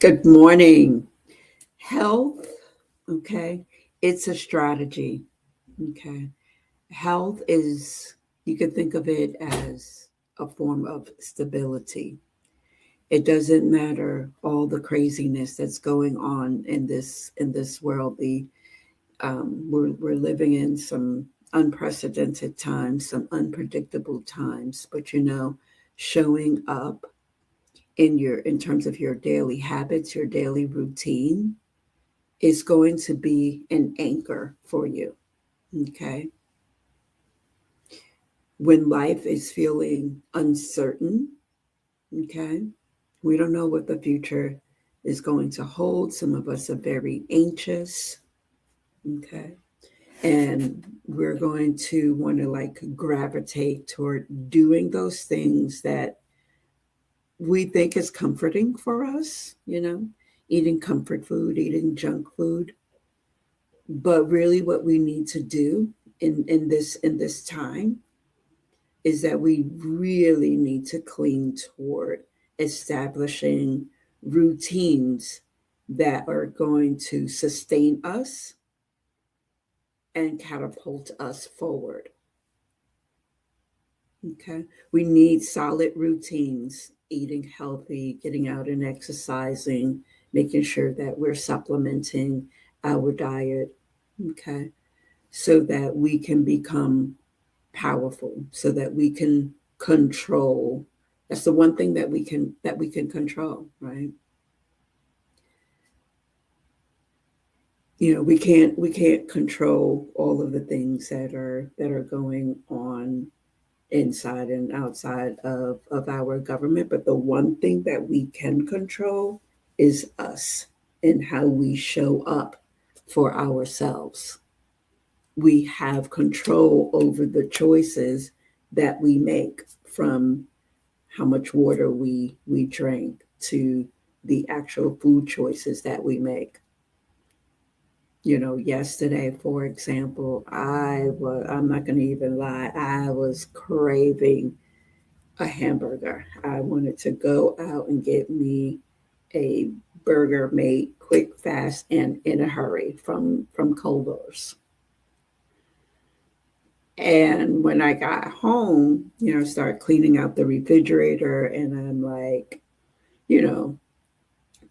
Good morning. Health, okay, it's a strategy, okay. Health is, you can think of it as a form of stability. It doesn't matter all the craziness that's going on in this world. We're living in some unprecedented times, some unpredictable times, but showing up in terms of your daily habits, your daily routine is going to be an anchor for you. Okay. When life is feeling uncertain, okay, we don't know what the future is going to hold. Some of us are very anxious, okay, and we're going to want to like gravitate toward doing those things that we think is comforting for us, eating comfort food, eating junk food. But really, what we need to do in this time is that we really need to cling toward establishing routines that are going to sustain us and catapult us forward. Okay. We need solid routines, eating healthy, getting out and exercising, making sure that we're supplementing our diet. Okay. So that we can become powerful, so that we can control. That's the one thing that we can control, right? We can't control all of the things that are going on inside and outside of our government, but the one thing that we can control is us and how we show up for ourselves. We have control over the choices that we make, from how much water we drink to the actual food choices that we make. Yesterday, for example, I'm not going to even lie, I was craving a hamburger. I wanted to go out and get me a burger made quick, fast, and in a hurry from Culver's. And when I got home, start cleaning out the refrigerator, and I'm like, you know,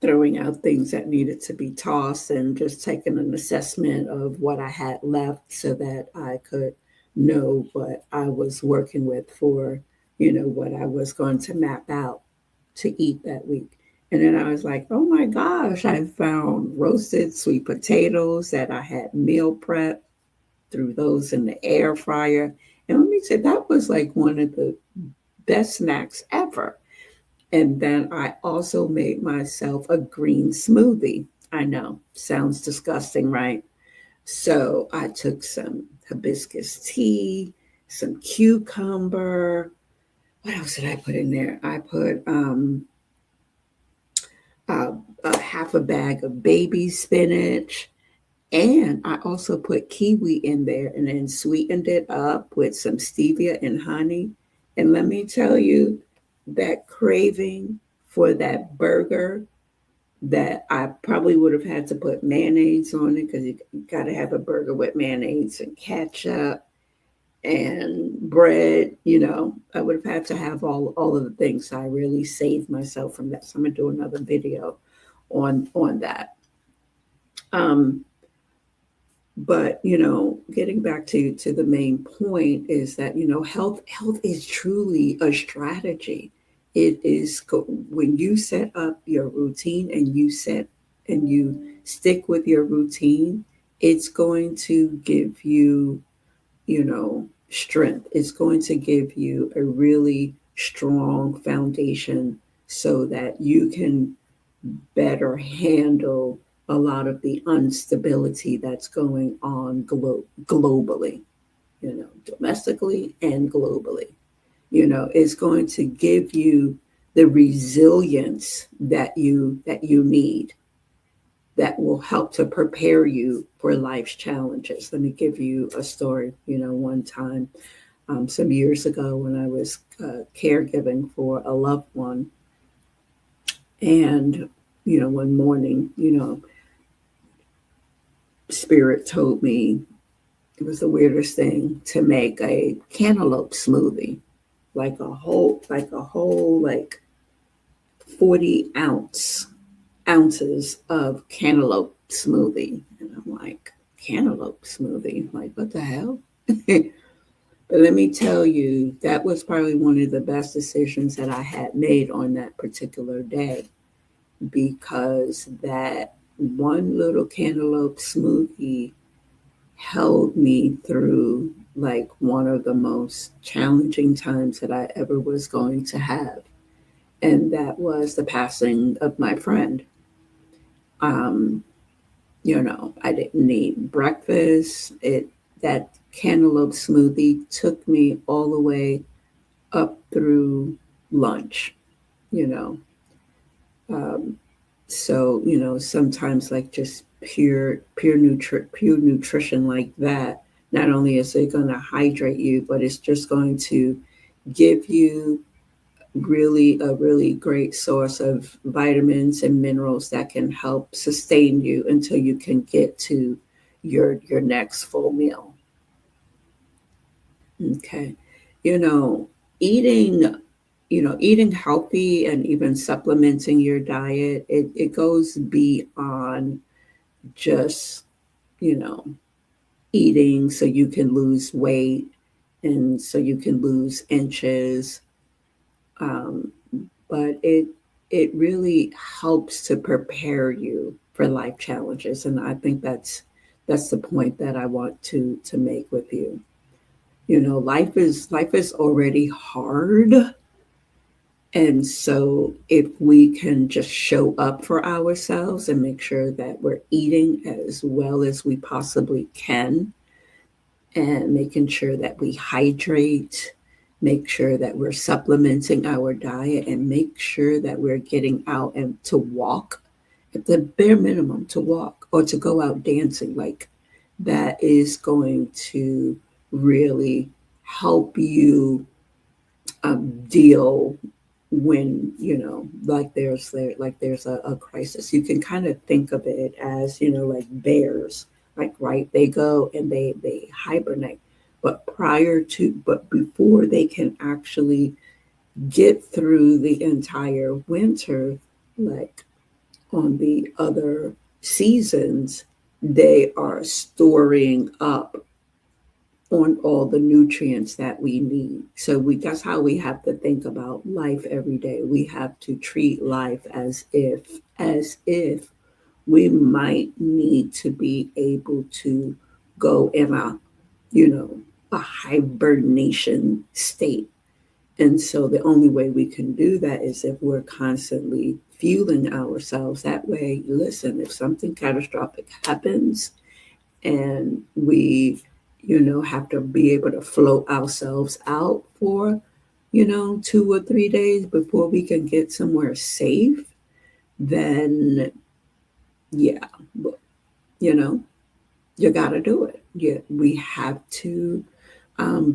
throwing out things that needed to be tossed and just taking an assessment of what I had left so that I could know what I was working with for, what I was going to map out to eat that week. And then I was like, oh my gosh, I found roasted sweet potatoes that I had meal prep, threw those in the air fryer. And let me say, that was like one of the best snacks ever. And then I also made myself a green smoothie. I know, sounds disgusting, right? So I took some hibiscus tea, some cucumber. What else did I put in there? I put uh, a half a bag of baby spinach. And I also put kiwi in there and then sweetened it up with some stevia and honey. And let me tell you, that craving for that burger, that I probably would have had to put mayonnaise on it, because you got to have a burger with mayonnaise and ketchup and bread. I would have had to have all of the things. So I really saved myself from that. So I'm going to do another video on that. Um, but getting back to the main point is that health is truly a strategy. It is when you set up your routine and you stick with your routine, it's going to give you strength. It's going to give you a really strong foundation so that you can better handle a lot of the instability that's going on globally, domestically and globally. It's going to give you the resilience that you need, that will help to prepare you for life's challenges. Let me give you a story. One time, some years ago, when I was caregiving for a loved one, and one morning, Spirit told me it was the weirdest thing to make a cantaloupe smoothie, like 40 ounces of cantaloupe smoothie. And I'm like, cantaloupe smoothie? Like, what the hell? But let me tell you, that was probably one of the best decisions that I had made on that particular day, because that one little cantaloupe smoothie held me through like one of the most challenging times that I ever was going to have. And that was the passing of my friend. Um, I didn't eat breakfast. That cantaloupe smoothie took me all the way up through lunch, you know. Um, so, sometimes like just pure nutrition like that, not only is it going to hydrate you, but it's just going to give you really a really great source of vitamins and minerals that can help sustain you until you can get to your next full meal. Okay. You know, eating, eating healthy and even supplementing your diet, it goes beyond just, you know, eating so you can lose weight and so you can lose inches. Um, but it really helps to prepare you for life challenges. And I think that's the point that I want to make with you. Life is already hard. And so if we can just show up for ourselves and make sure that we're eating as well as we possibly can, and making sure that we hydrate, make sure that we're supplementing our diet, and make sure that we're getting out and to walk, at the bare minimum, to walk or to go out dancing, like that is going to really help you deal when there's a crisis. You can kind of think of it as like bears, like, right, they go and they hibernate, but before they can actually get through the entire winter, like on the other seasons, they are storing up on all the nutrients that we need. So that's how we have to think about life every day. We have to treat life as if we might need to be able to go in a hibernation state. And so the only way we can do that is if we're constantly fueling ourselves. That way, listen, if something catastrophic happens and we have to be able to float ourselves out for 2 or 3 days before we can get somewhere safe, then yeah, you know you got to do it. Yeah, we have to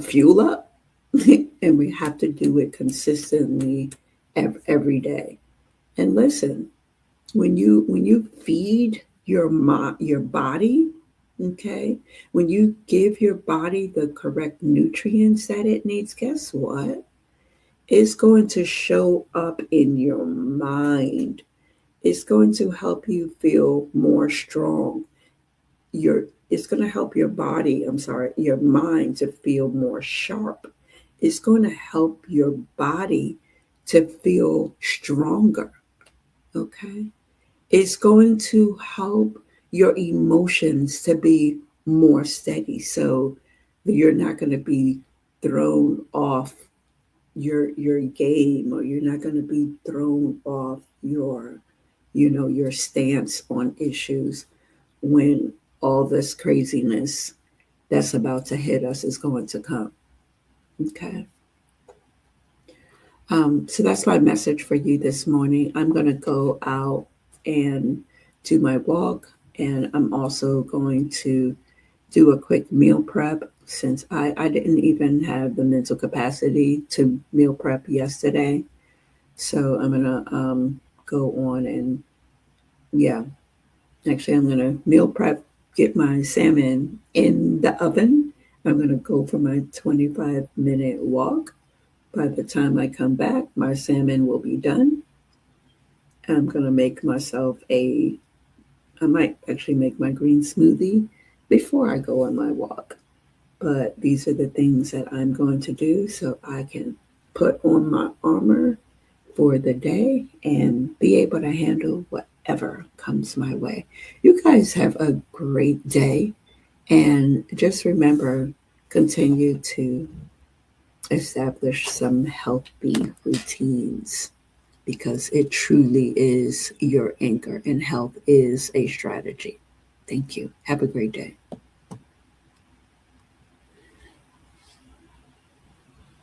fuel up and we have to do it consistently every day. And listen, when you feed your body, okay, when you give your body the correct nutrients that it needs, guess what? It's going to show up in your mind. It's going to help you feel more strong. It's going to help your mind to feel more sharp. It's going to help your body to feel stronger. Okay. It's going to help your emotions to be more steady, so you're not going to be thrown off your game, or you're not going to be thrown off your stance on issues when all this craziness that's about to hit us is going to come. Okay. So that's my message for you this morning. I'm going to go out and do my walk, and I'm also going to do a quick meal prep since I didn't even have the mental capacity to meal prep yesterday. So I'm going to go on and Yeah. Actually, I'm going to meal prep, get my salmon in the oven. I'm going to go for my 25-minute walk. By the time I come back, my salmon will be done. I'm going to make myself I might actually make my green smoothie before I go on my walk. But these are the things that I'm going to do so I can put on my armor for the day and be able to handle whatever comes my way. You guys have a great day. And just remember, continue to establish some healthy routines because it truly is your anchor and health is a strategy. Thank you. Have a great day.